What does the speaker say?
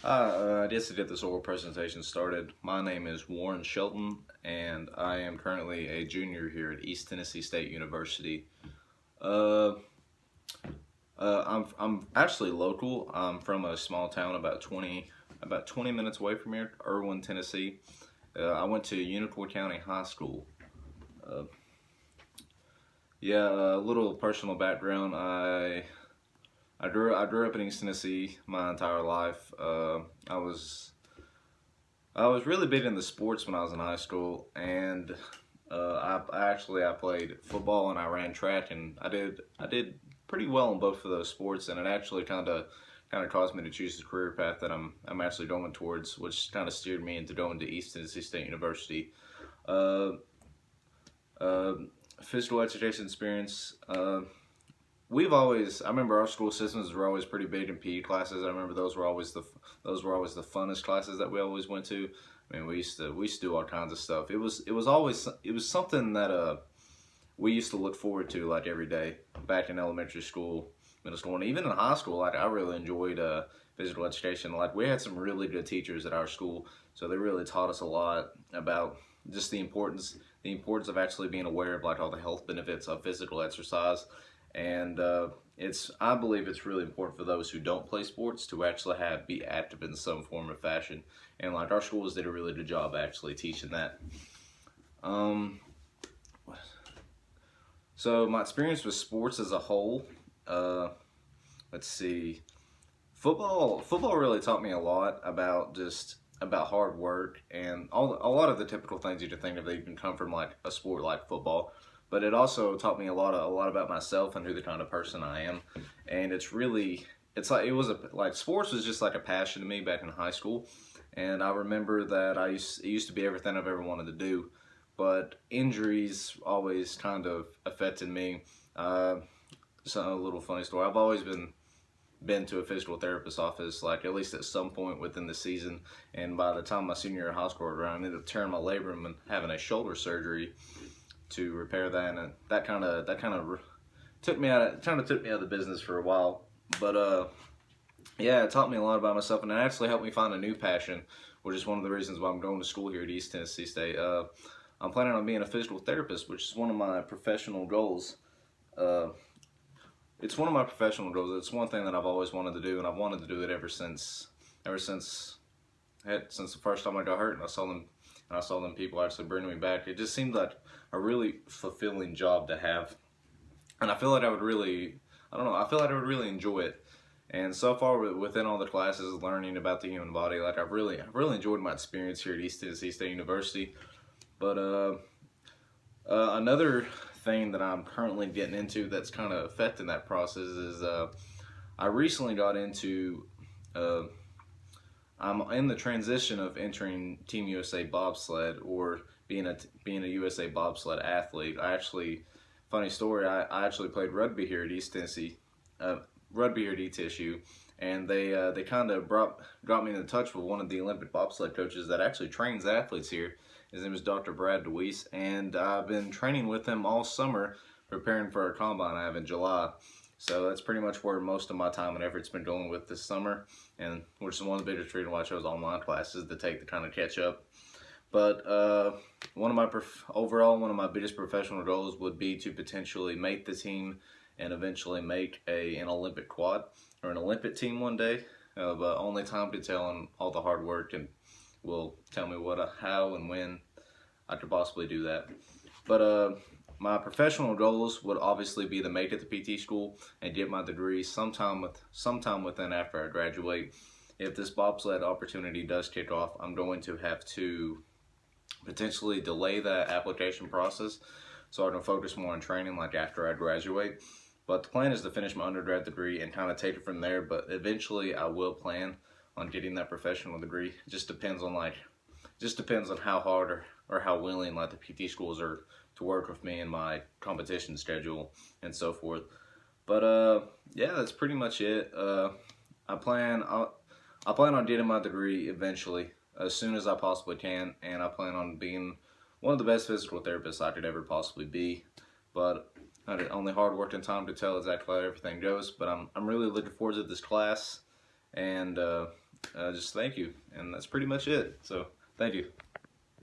I guess to get this oral presentation started, my name is Warren Shelton, and I am currently a junior here at East Tennessee State University. Uh, I'm actually local. I'm from a small town about 20 minutes away from here, Irwin, Tennessee. I went to Unicoi County High School. Uh, yeah, a little personal background. I grew up in East Tennessee my entire life. I was really big into sports when I was in high school, and I played football and I ran track, and I did pretty well in both of those sports, and it actually kind of caused me to choose the career path that I'm actually going towards, which kind of steered me into going to East Tennessee State University. Uh, uh, Physical education experience. I remember our school systems were always pretty big in PE classes. I remember those were always the funnest classes that we always went to. I mean, we used to do all kinds of stuff. It was something that we used to look forward to like every day back in elementary school, middle school, and even in high school. Like I really enjoyed physical education. Like we had some really good teachers at our school, so they really taught us a lot about just the importance of actually being aware of like all the health benefits of physical exercise. And I believe it's really important for those who don't play sports to actually be active in some form or fashion. And like our schools did a really good job actually teaching that. Um, so my experience with sports as a whole, uh, let's see, football really taught me a lot about just about hard work and a lot of the typical things you'd think of that you can come from like a sport like football. But it also taught me a lot about myself and who the kind of person I am. And it's like like sports was just like a passion to me back in high school. And I remember that it used to be everything I've ever wanted to do, but injuries always kind of affected me. So a little funny story. I've always been to a physical therapist office, like at least at some point within the season. And by the time my senior year of high school rolled around, I ended up tearing my labrum and having a shoulder surgery to repair that, and that kind of took me out of the business for a while. But yeah, it taught me a lot about myself, and it actually helped me find a new passion, which is one of the reasons why I'm going to school here at East Tennessee State. I'm planning on being a physical therapist, which is one of my professional goals. Uh, it's one of my professional goals. It's one thing that I've always wanted to do, and I've wanted to do it ever since the first time I got hurt, and I saw them people actually bringing me back. It just seemed like a really fulfilling job to have, and I feel like I feel like I would really enjoy it. And so far within all the classes, learning about the human body, like I've really enjoyed my experience here at East Tennessee State University. But another thing that I'm currently getting into that's kind of affecting that process is I recently got into. I'm in the transition of entering Team USA bobsled or being a USA bobsled athlete. Funny story, I actually played rugby here at East Tennessee, rugby here at ETSU, and they kind of got me in touch with one of the Olympic bobsled coaches that actually trains athletes here. His name is Dr. Brad DeWeese, and I've been training with him all summer, preparing for a combine I have in July. So that's pretty much where most of my time and effort's been going with this summer, and which is one of the biggest reasons why I chose online classes to take to kind of catch up. But one of my biggest professional goals would be to potentially make the team and eventually make an Olympic quad or an Olympic team one day. But only time can tell, and all the hard work and will tell me how and when I could possibly do that. But my professional goals would obviously be to make it to PT school and get my degree sometime within after I graduate. If this bobsled opportunity does kick off, I'm going to have to potentially delay that application process so I can focus more on training like after I graduate. But the plan is to finish my undergrad degree and kind of take it from there, but eventually I will plan on getting that professional degree. It just depends on how hard or how willing like the PT schools are to work with me in my competition schedule and so forth. But yeah, that's pretty much it. I plan on getting my degree eventually, as soon as I possibly can, and I plan on being one of the best physical therapists I could ever possibly be. But only hard work and time to tell exactly how everything goes. But I'm really looking forward to this class, and just thank you, and that's pretty much it. So thank you.